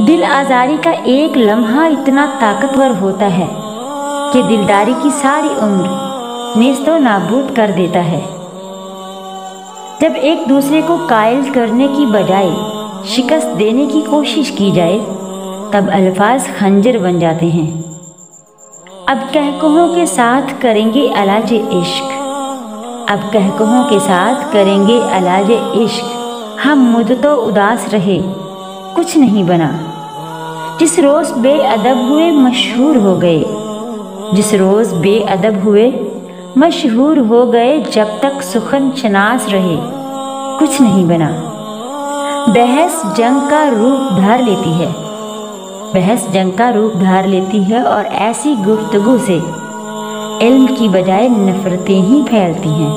دل آزاری کا ایک لمحہ اتنا طاقتور ہوتا ہے کہ دلداری کی ساری عمر نیست و نابود کر دیتا ہے۔ جب ایک دوسرے کو قائل کرنے کی بجائے شکست دینے کی کوشش کی جائے تب الفاظ خنجر بن جاتے ہیں۔ اب کہکہوں کے ساتھ کریں گے علاج عشق، اب کہکہوں کے ساتھ کریں گے علاج عشق، ہم مدتوں اداس رہے کچھ نہیں بنا، جس روز بے ادب ہوئے مشہور ہو گئے، جس روز بے ادب ہوئے مشہور ہو گئے، جب تک سخن شناس رہے کچھ نہیں بنا۔ بحث جنگ کا روپ دھار لیتی ہے، بحث جنگ کا روپ دھار لیتی ہے اور ایسی گفتگو سے علم کی بجائے نفرتیں ہی پھیلتی ہیں۔